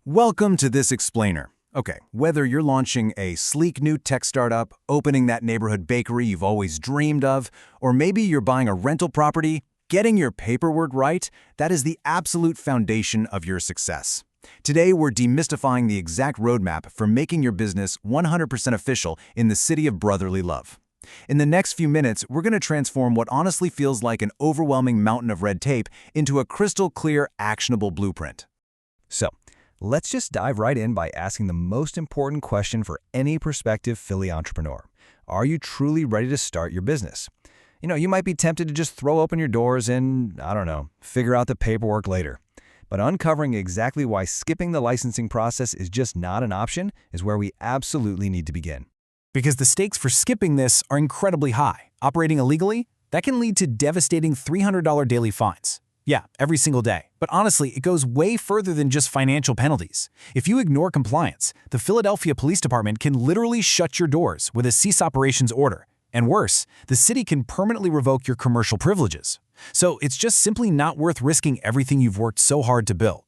Welcome to this explainer. Okay, whether you're launching a sleek new tech startup, opening that neighborhood bakery you've always dreamed of, or maybe you're buying a rental property, getting your paperwork right, that is the absolute foundation of your success. Today, we're demystifying the exact roadmap for making your business 100% official in the city of brotherly love. In the next few minutes, we're going to transform what honestly feels like an overwhelming mountain of red tape into a crystal clear, actionable blueprint. So, let's just dive right in by asking the most important question for any prospective Philly entrepreneur. Are you truly ready to start your business? You might be tempted to just throw open your doors and, figure out the paperwork later. But uncovering exactly why skipping the licensing process is just not an option is where we absolutely need to begin. Because the stakes for skipping this are incredibly high. Operating illegally, that can lead to devastating $300 daily fines. Yeah, every single day. But honestly, it goes way further than just financial penalties. If you ignore compliance, the Philadelphia Police Department can literally shut your doors with a cease operations order. And worse, the city can permanently revoke your commercial privileges. So it's just simply not worth risking everything you've worked so hard to build.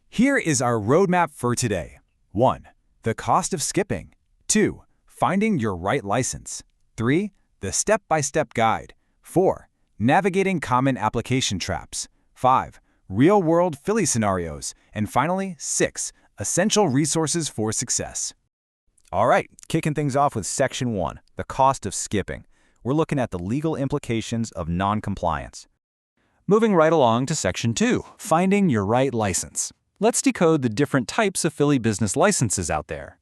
Here is our roadmap for today. 1. The cost of skipping. 2. Finding your right license. 3. The step-by-step guide. 4. Navigating common application traps. 5. Real-world Philly scenarios. And finally, 6. Essential resources for success. All right, kicking things off with Section 1, the cost of skipping. We're looking at the legal implications of non-compliance. Moving right along to Section 2, finding your right license. Let's decode the different types of Philly business licenses out there.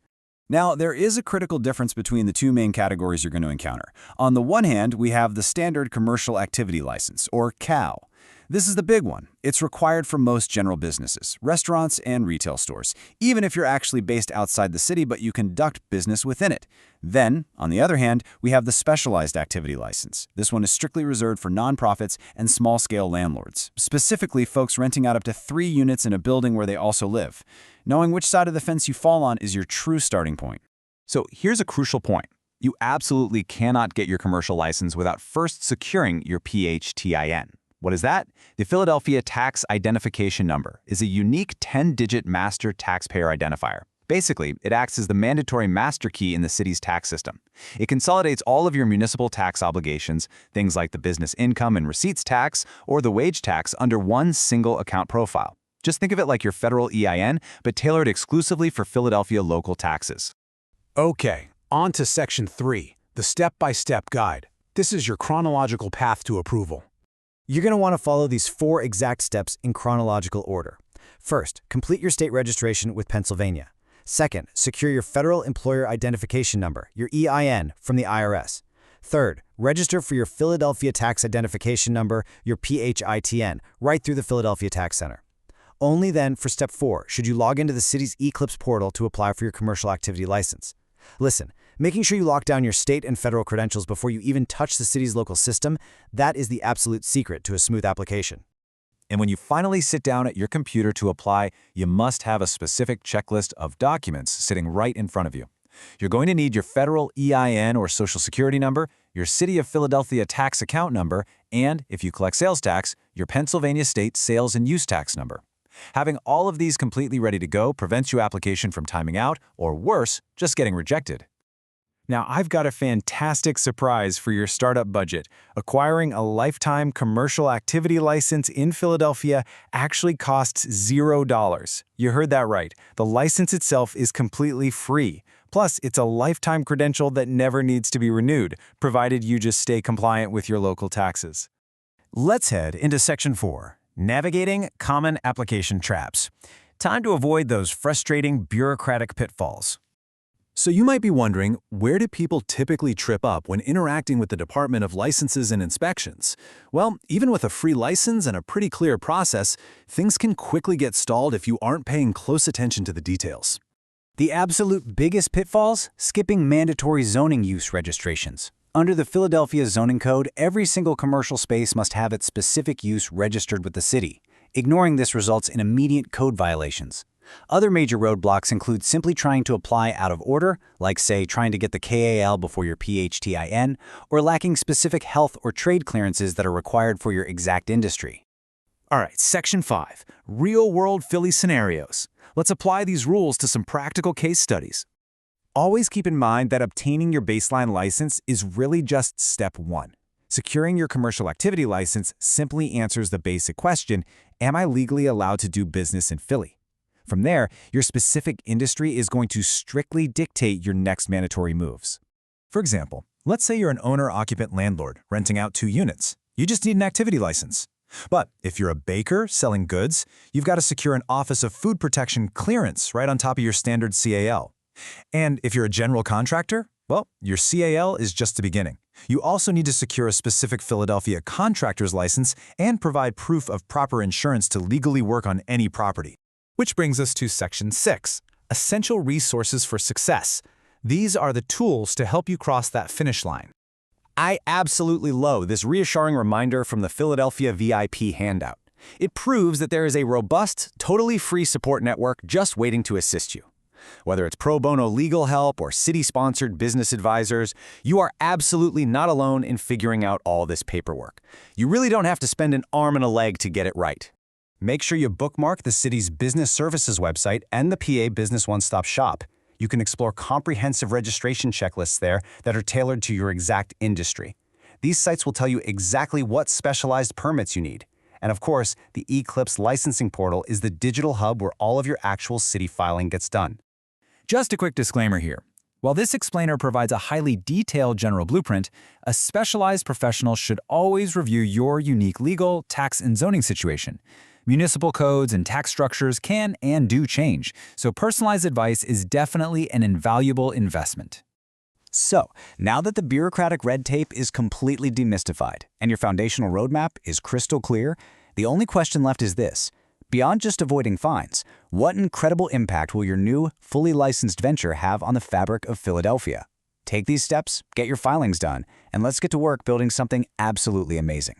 Now, there is a critical difference between the two main categories you're going to encounter. On the one hand, we have the Standard Commercial Activity License, or CAL. This is the big one. It's required for most general businesses, restaurants, and retail stores, even if you're actually based outside the city but you conduct business within it. Then, on the other hand, we have the Specialized Activity License. This one is strictly reserved for nonprofits and small-scale landlords, specifically folks renting out up to 3 units in a building where they also live. Knowing which side of the fence you fall on is your true starting point. So here's a crucial point. You absolutely cannot get your commercial license without first securing your PHTIN. What is that? The Philadelphia Tax Identification Number is a unique 10-digit master taxpayer identifier. Basically, it acts as the mandatory master key in the city's tax system. It consolidates all of your municipal tax obligations, things like the business income and receipts tax or the wage tax, under one single account profile. Just think of it like your federal EIN, but tailored exclusively for Philadelphia local taxes. Okay, on to Section 3, the step-by-step guide. This is your chronological path to approval. You're going to want to follow these 4 exact steps in chronological order. First, complete your state registration with Pennsylvania. Second, secure your Federal Employer Identification Number, your EIN, from the IRS. Third, register for your Philadelphia Tax Identification Number, your PHITN, right through the Philadelphia Tax Center. Only then, for Step 4, should you log into the city's Eclipse portal to apply for your commercial activity license. Listen, making sure you lock down your state and federal credentials before you even touch the city's local system, that is the absolute secret to a smooth application. And when you finally sit down at your computer to apply, you must have a specific checklist of documents sitting right in front of you. You're going to need your federal EIN or Social Security number, your City of Philadelphia tax account number, and, if you collect sales tax, your Pennsylvania State Sales and Use Tax number. Having all of these completely ready to go prevents your application from timing out, or worse, just getting rejected. Now, I've got a fantastic surprise for your startup budget. Acquiring a lifetime commercial activity license in Philadelphia actually costs $0. You heard that right. The license itself is completely free. Plus, it's a lifetime credential that never needs to be renewed, provided you just stay compliant with your local taxes. Let's head into Section 4, navigating common application traps. Time to avoid those frustrating bureaucratic pitfalls. So you might be wondering, where do people typically trip up when interacting with the Department of Licenses and Inspections? Well, even with a free license and a pretty clear process, things can quickly get stalled if you aren't paying close attention to the details. The absolute biggest pitfalls? Skipping mandatory zoning use registrations. Under the Philadelphia Zoning Code, every single commercial space must have its specific use registered with the city. Ignoring this results in immediate code violations. Other major roadblocks include simply trying to apply out of order, like, say, trying to get the KAL before your PHTIN, or lacking specific health or trade clearances that are required for your exact industry. All right, Section 5, Real-World Philly Scenarios. Let's apply these rules to some practical case studies. Always keep in mind that obtaining your baseline license is really just step one. Securing your commercial activity license simply answers the basic question, am I legally allowed to do business in Philly? From there, your specific industry is going to strictly dictate your next mandatory moves. For example, let's say you're an owner-occupant landlord renting out 2 units. You just need an activity license. But if you're a baker selling goods, you've got to secure an Office of Food Protection clearance right on top of your standard CAL. And if you're a general contractor, well, your CAL is just the beginning. You also need to secure a specific Philadelphia contractor's license and provide proof of proper insurance to legally work on any property. Which brings us to Section 6, Essential Resources for Success. These are the tools to help you cross that finish line. I absolutely love this reassuring reminder from the Philadelphia VIP handout. It proves that there is a robust, totally free support network just waiting to assist you. Whether it's pro bono legal help or city-sponsored business advisors, you are absolutely not alone in figuring out all this paperwork. You really don't have to spend an arm and a leg to get it right. Make sure you bookmark the city's business services website and the PA Business One-Stop Shop. You can explore comprehensive registration checklists there that are tailored to your exact industry. These sites will tell you exactly what specialized permits you need. And of course, the Eclipse licensing portal is the digital hub where all of your actual city filing gets done. Just a quick disclaimer here. While this explainer provides a highly detailed general blueprint, a specialized professional should always review your unique legal, tax, and zoning situation. Municipal codes and tax structures can and do change, so personalized advice is definitely an invaluable investment. So, now that the bureaucratic red tape is completely demystified and your foundational roadmap is crystal clear, the only question left is this. Beyond just avoiding fines, what incredible impact will your new, fully licensed venture have on the fabric of Philadelphia? Take these steps, get your filings done, and let's get to work building something absolutely amazing.